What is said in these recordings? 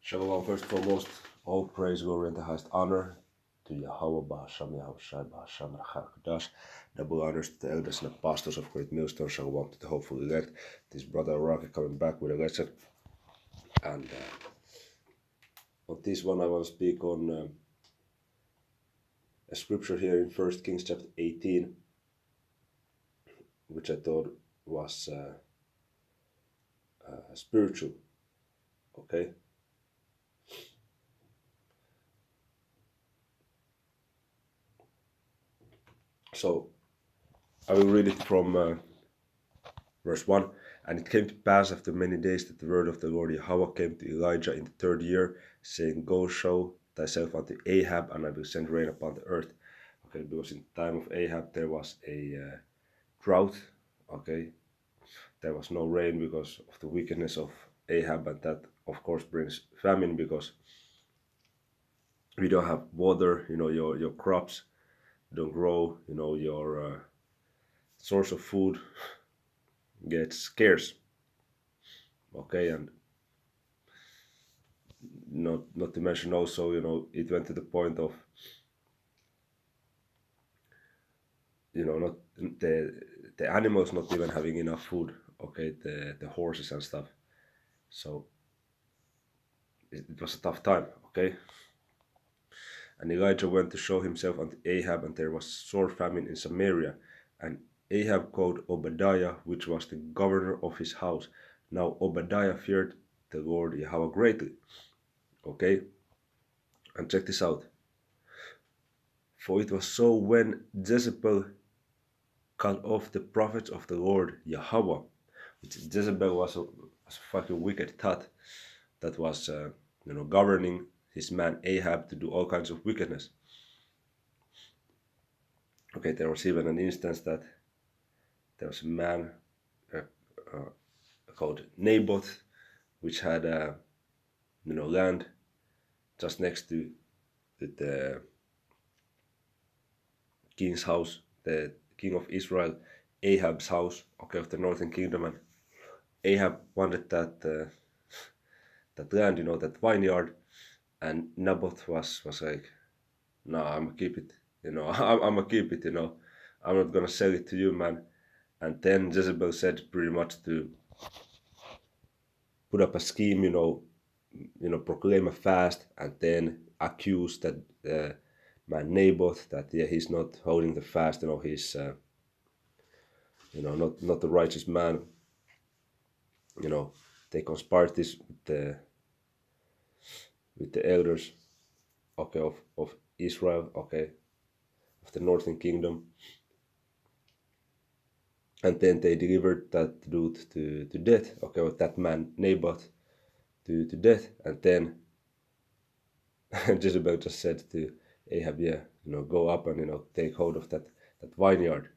Shalom, first and foremost, all praise, glory, and the highest honor to Yahweh, Bahasham, Yahushai, Bahasham, Rachakadash. Double honors to the elders and apostles of Great Millstone. Shalom to the hopeful elect. This brother Rocky coming back with a lesson. And on this one, I want to speak on a scripture here in 1 Kings chapter 18, which I thought was spiritual. Okay? So, I will read it from verse 1. And it came to pass after many days that the word of the Lord Yahweh came to Elijah in the 3rd year, saying, Go show thyself unto Ahab, and I will send rain upon the earth. Okay, because in the time of Ahab there was a drought. Okay, there was no rain because of the wickedness of Ahab, and that of course brings famine because we don't have water. Your crops don't grow. Your source of food gets scarce. Okay, and not to mention also, it went to the point of, not the animals not even having enough food. Okay, the horses and stuff. So it was a tough time. Okay, and Elijah went to show himself unto Ahab, and there was sore famine in Samaria. And Ahab called Obadiah, which was the governor of his house. Now Obadiah feared the Lord Yahweh greatly. Okay, and check this out. For it was so when Jezebel cut off the prophets of the Lord Yahweh, which Jezebel was a fucking wicked thought that was, governing his man Ahab to do all kinds of wickedness. Okay, there was even an instance that there was a man called Naboth, which had, land just next to the king's house, the king of Israel, Ahab's house, okay, of the northern kingdom, and Ahab wanted that land, that vineyard, and Naboth was like, no, I'm gonna keep it, I'm gonna keep it, I'm not gonna sell it to you, man. And then Jezebel said pretty much to put up a scheme, proclaim a fast, and then accuse that man Naboth that he's not holding the fast, he's not the righteous man. They conspired this with the elders, okay, of Israel, okay, of the northern kingdom, and then they delivered that dude to death, okay, with that man Naboth to death. And then Jezebel just said to Ahab, go up and take hold of that vineyard.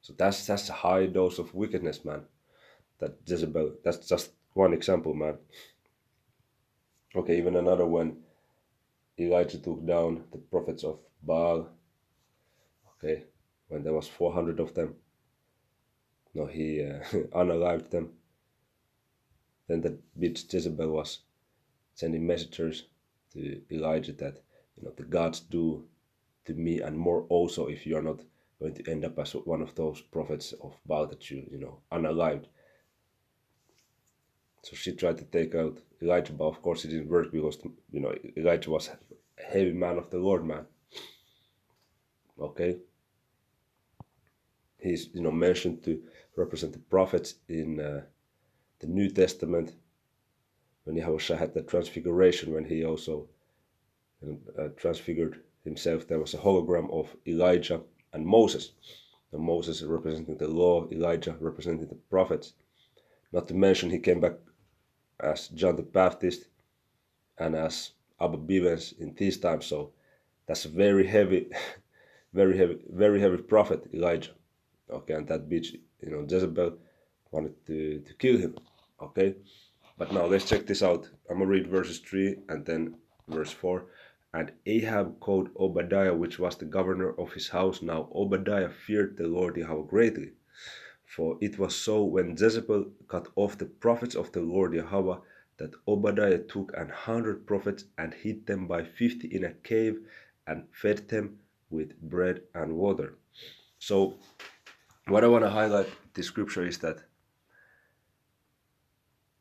So that's a high dose of wickedness, man. That Jezebel, that's just one example, man. Okay, even another one, Elijah took down the prophets of Baal, okay, when there was 400 of them. No, he unalived them. Then that bitch Jezebel was sending messengers to Elijah that, the gods do to me and more also if you are not going to end up as one of those prophets of Baal that you unalived. So she tried to take out Elijah, but of course it didn't work because, Elijah was a heavy man of the Lord, man. Okay? He's, mentioned to represent the prophets in the New Testament when Yahushua had the transfiguration, when he also transfigured himself. There was a hologram of Elijah and Moses. And Moses representing the law, Elijah representing the prophets. Not to mention he came back as John the Baptist and as Abba Bivens in these times. So that's a very heavy, very heavy prophet, Elijah. Okay, and that bitch, Jezebel wanted to kill him. Okay, but now let's check this out. I'm gonna read verses 3 and then verse 4. And Ahab called Obadiah, which was the governor of his house. Now Obadiah feared the Lord Yahweh greatly. For it was so when Jezebel cut off the prophets of the Lord Yahweh that Obadiah took 100 prophets and hid them by 50 in a cave and fed them with bread and water. So what I want to highlight this scripture is that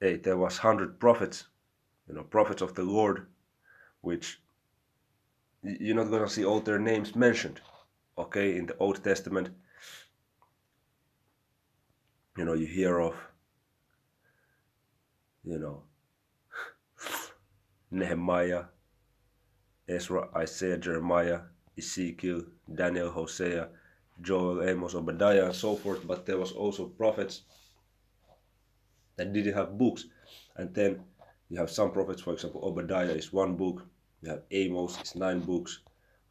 there was 100 prophets, prophets of the Lord, which you're not going to see all their names mentioned, okay, in the Old Testament. You hear of, Nehemiah, Ezra, Isaiah, Jeremiah, Ezekiel, Daniel, Hosea, Joel, Amos, Obadiah, and so forth, but there was also prophets that didn't have books. And then you have some prophets, for example, Obadiah is 1 book, you have Amos is 9 books,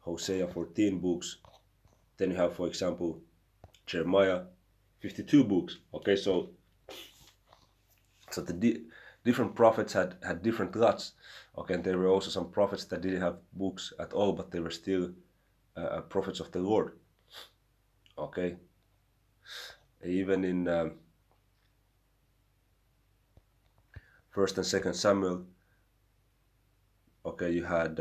Hosea 14 books, then you have, for example, Jeremiah 52 books. Okay, so the different prophets had different lots. Okay, and there were also some prophets that didn't have books at all, but they were still prophets of the Lord. Okay, even in 1st and 2nd Samuel, okay, you had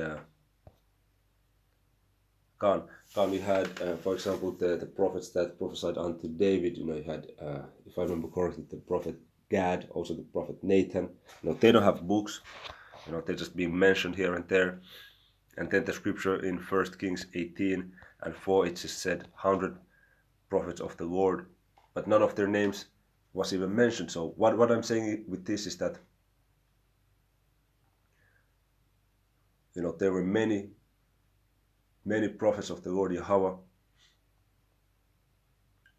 you had, for example, the prophets that prophesied unto David. You had, if I remember correctly, the prophet Gad, also the prophet Nathan. They don't have books. They're just being mentioned here and there. And then the scripture in 1 Kings 18:4, it just said 100 prophets of the Lord, but none of their names was even mentioned. So what I'm saying with this is that, there were many prophets of the Lord Yahweh,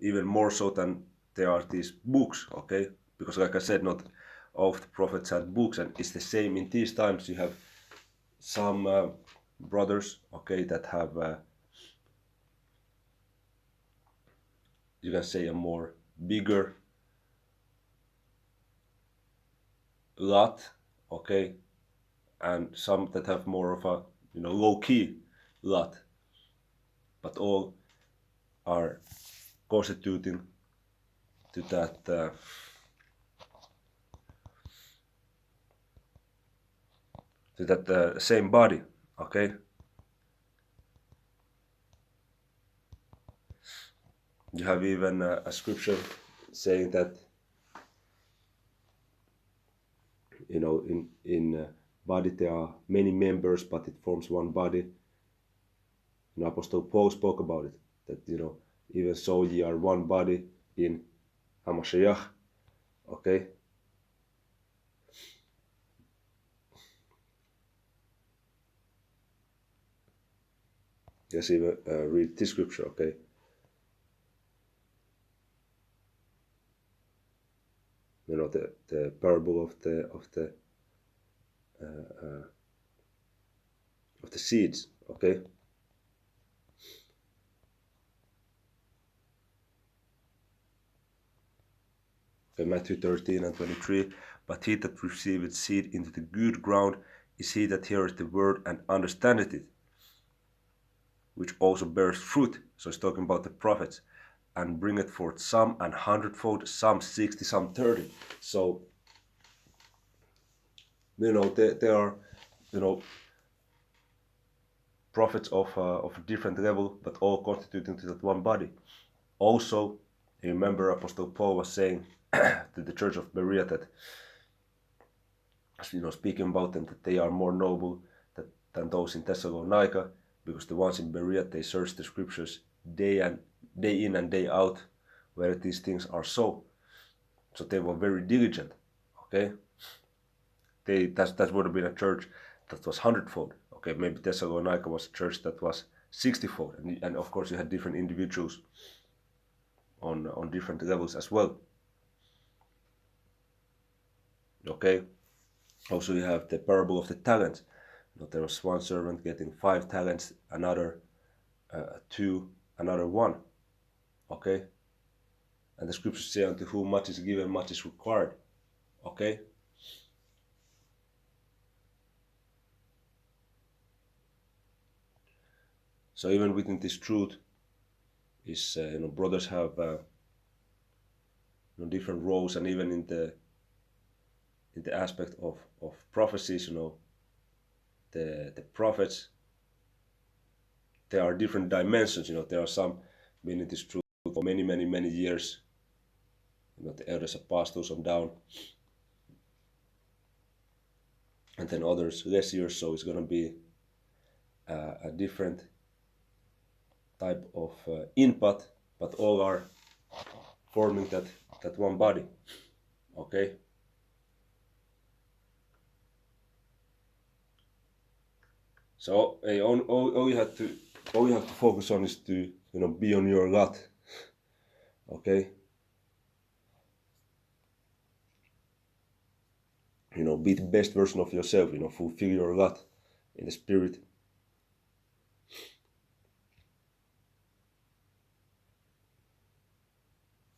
even more so than there are these books, okay? Because like I said, not all of the prophets had books, and it's the same in these times. You have some brothers, okay, that have, you can say, a more bigger lot, okay, and some that have more of a, low-key lot, but all are constituting to that same body, okay. You have even a scripture saying that, in body there are many members, but it forms one body. Apostle Paul spoke about it, that, even so ye are one body in Hamashiach, okay. Let's even read this scripture, okay. The parable of the seeds, okay. Okay, Matthew 13:23. But he that receiveth seed into the good ground is he that heareth the word and understandeth it, which also bears fruit. So it's talking about the prophets, and bringeth forth some an hundredfold, some 60, some 30. So, there are, prophets of a different level, but all constituting to that one body. Also, you remember Apostle Paul was saying to the church of Berea that, speaking about them, that they are more noble than those in Thessalonica, because the ones in Berea, they search the scriptures day in and day out, where these things are so. So they were very diligent, okay? That would have been a church that was hundredfold. Okay, maybe Thessalonica was a church that was 60-fold, and of course you had different individuals on different levels as well. Okay, also you have the parable of the talents. There was one servant getting 5 talents, another 2, another 1. Okay, and the scriptures say, unto whom much is given, much is required. Okay. So even within this truth is, brothers have different roles, and even in in the aspect of prophecies, the prophets, there are different dimensions. There are some been in this truth for many, many, many years. The elders, apostles, and down, and then others less years. So it's gonna be a different type of input, but all are forming that one body. Okay. So all you have to focus on is to be on your gut. Okay. Be the best version of yourself. Fulfill your gut in the spirit.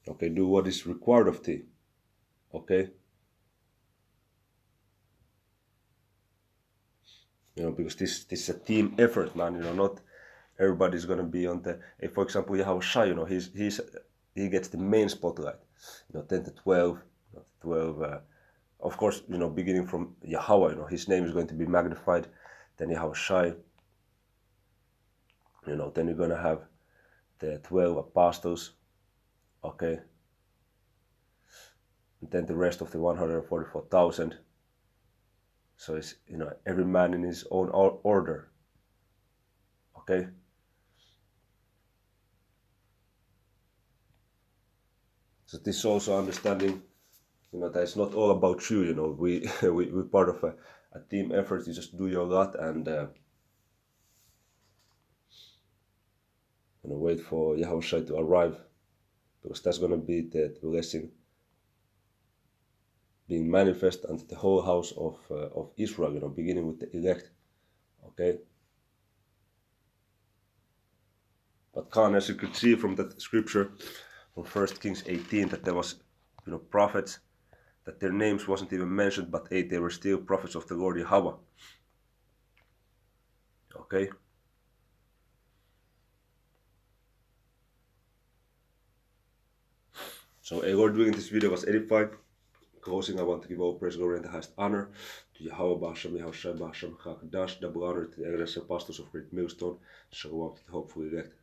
Okay, do what is required of thee. Okay. Because this is a team effort, man. Not everybody's gonna be on the. For example, you have a Shai. He gets the main spotlight. 10 to 12, 12. Of course, beginning from Yahweh. His name is going to be magnified. Then you have a Shai. Then you're gonna have the 12 apostles. Okay. And then the rest of the 144,000. So it's every man in his own order. Okay. So this is also understanding, that it's not all about you. We're part of a team effort. You just do your lot and wait for Yahushua to arrive, because that's gonna be the blessing being manifest unto the whole house of Israel. Beginning with the elect. Okay. But Khan, as you could see from that scripture from 1 Kings 18, that there was, prophets, that their names wasn't even mentioned, but they were still prophets of the Lord Yahweh. Okay. So, Lord, doing this video was edified. Closing, I want to give all praise, glory, and the highest honor to Yahweh, Ba'Hashem, Yahushua, Ba'Hashem, HaKadosh, double honor to the elders and pastors of Great Millstone, Shalom to the hopeful elect.